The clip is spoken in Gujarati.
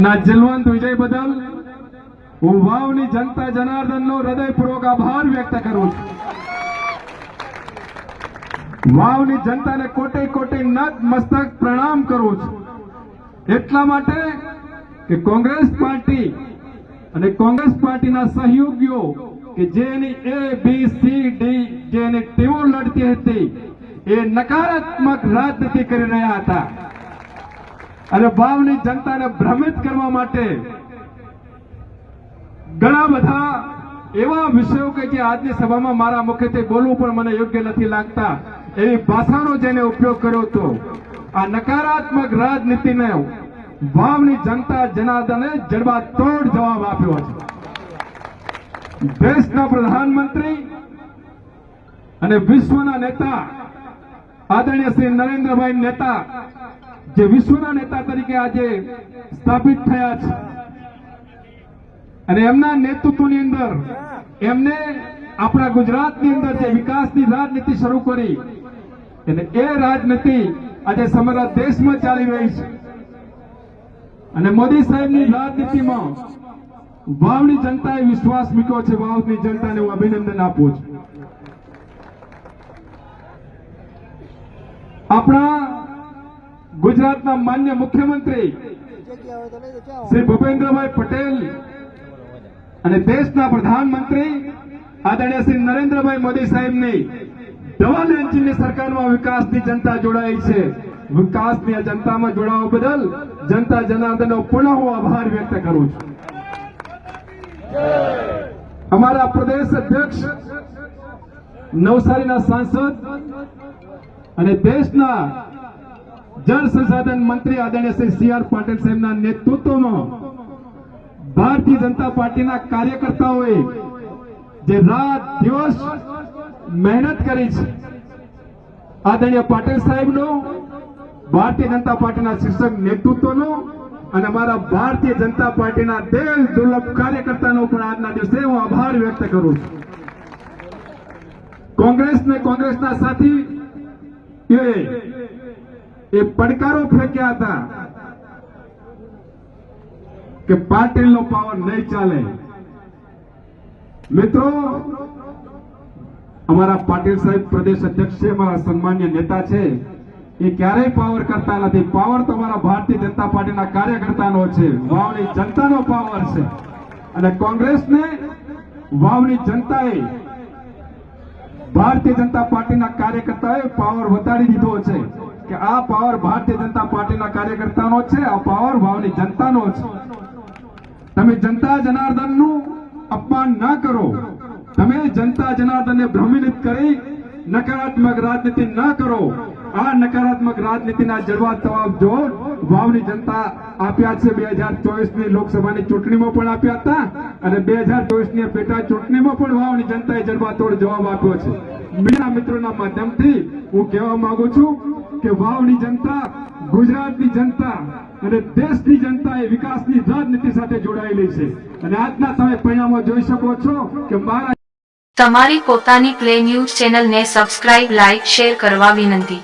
ના જલવંત વિજય બદલ હું વાવની જનતા જનાર્દનનો હૃદયપૂર્વક આભાર વ્યક્ત કરું છું। વાવની જનતાને કોટી કોટી નતમસ્તક પ્રણામ કરું છું। એટલા માટે કે કોંગ્રેસ પાર્ટી અને કોંગ્રેસ પાર્ટીના સહયોગીઓ કે જેની ABCD જેની ટીમો લડતી હતી એ નકારાત્મક રાજનીતિ કરી રહ્યા હતા અને વાવની જનતાને ભ્રમિત કરવા માટે ઘણા બધા એવા વિષયો કે જે આજની સભામાં મારા મુખેથી બોલવું પણ મને યોગ્ય નથી લાગતા એવી ભાષાનો જેને ઉપયોગ કર્યો હતો। આ નકારાત્મક રાજનીતિને વાવની જનતા જનાર્દને જડબાતોડ જવાબ આપ્યો છે। દેશના પ્રધાનમંત્રી અને વિશ્વના નેતા આદરણીય શ્રી નરેન્દ્રભાઈ નેતા જે વિશ્વના નેતા તરીકે આજે સ્થાપિત થયા છે અને એમના નેતૃત્વની અંદર એમને આપણા ગુજરાતની અંદર જે વિકાસની રાજનીતિ શરૂ કરી અને એ રાજનીતિ આજે સમગ્ર દેશમાં ચાલી રહી છે અને મોદી સાહેબની રાજનીતિમાં વાવની જનતાએ વિશ્વાસ મૂક્યો છે। વાવની જનતાને હું અભિનંદન આપું છું। આપણા ગુજરાતના માન્ય મુખ્યમંત્રી શ્રી ભૂપેન્દ્રભાઈ પટેલ અને દેશના પ્રધાનમંત્રી આદરણીય શ્રી નરેન્દ્રભાઈ મોદી સાહેબની ડબલ એન્જિનની સરકારમાં વિકાસની જનતા જોડાઈ છે। વિકાસની આ જનતામાં જોડાવા બદલ જનતા જનાર્દનનો પુનઃ હું આભાર વ્યક્ત કરું છું। અમારા પ્રદેશ અધ્યક્ષ નવસારીના સાંસદ અને દેશના જળ સંસાધન મંત્રી આદરણીય શ્રી CR પાટીલ સાહેબના નેતૃત્વમાં ભારતીય જનતા પાર્ટીના કાર્યકર્તાઓએ જે રાત દિવસ મહેનત કરી છે આદરણીય પાટીલ સાહેબનો ભારતીય જનતા પાર્ટીના શીર્ષક નેતૃત્વનો અને અમારા ભારતીય જનતા પાર્ટીના દેશ દુર્લભ કાર્યકર્તાનો પણ આજના દિવસે હું આભાર વ્યક્ત કરું છું। કોંગ્રેસના સાથી એ પડકારો ફેંક્યા હતા કે પાટીલનો પાવર નહીં ચાલે। મિત્રો અમારા પાટીલ સાહેબ પ્રદેશ અધ્યક્ષ છે, અમારા સન્માન્ય નેતા છે, એ ક્યારેય પાવર કરતા નથી। પાવર તો અમારા ભારતીય જનતા પાર્ટીના કાર્યકર્તાનો છે, વાવની જનતાનો પાવર છે અને કોંગ્રેસને વાવની જનતાએ ભારતીય જનતા પાર્ટીના કાર્યકર્તાઓએ પાવર વટાડી દીધો છે કે આ પાવર ભારતીય જનતા પાર્ટીના કાર્યકર્તાનો છે, આ પાવર વાવની જનતાનો છે। તમે જનતા જનાર્દનનું અપમાન ના કરો, તમે જનતા જનાર્દનને ભ્રમિત કરી નકારાત્મક રાજનીતિ ના કરો। આ નકારાત્મક રાજનીતિના જડબા જવાબ જો વાવની જનતા આપ્યા છે। 2024ની લોકસભાની ચૂંટણીમાં પણ આપ્યા હતા અને 2024ની પેટા ચૂંટણીમાં પણ વાવની જનતાએ જડબાતોડ જવાબ આપ્યો છે। મીડિયા મિત્રોના માધ્યમથી હું કહેવા માંગુ છું કે વાવની જનતા, ગુજરાતની જનતા અને દેશની જનતા એ વિકાસની રાજનીતિ સાથે જોડાયેલી છે અને આજના તમે પરિણામો જોઈ શકો છો કે મારા તમારી પોતાની પ્લે ન્યૂઝ ચેનલને સબસ્ક્રાઇબ, લાઇક, શેર કરવા વિનંતી।